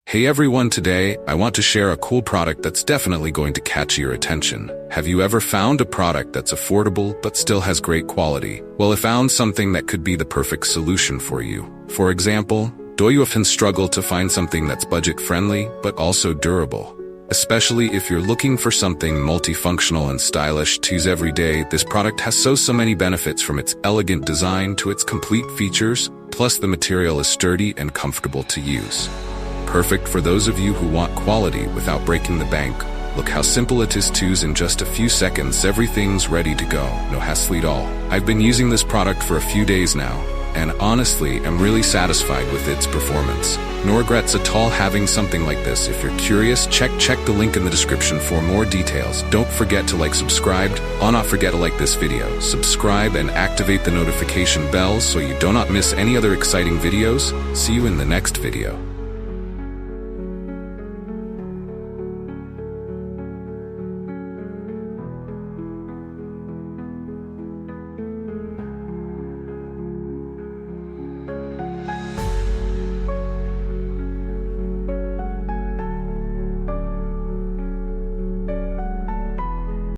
Hey everyone, today I want to share a cool product that's definitely going to catch your attention. Have you ever found a product that's affordable but still has great quality? Well, I found something that could be the perfect solution for you. For example, do you often struggle to find something that's budget-friendly but also durable? Especially if you're looking for something multifunctional and stylish to use every day, this product has so many benefits, from its elegant design to its complete features, plus the material is sturdy and comfortable to use. Perfect for those of you who want quality without breaking the bank. Look how simple it is to use. In just a few seconds, everything's ready to go. No hassle at all. I've been using this product for a few days now, and honestly, I'm really satisfied with its performance. No regrets at all having something like this. If you're curious, check the link in the description for more details. Don't forget to subscribe. Not forget to like this video, subscribe, and activate the notification bell so you do not miss any other exciting videos. See you in the next video.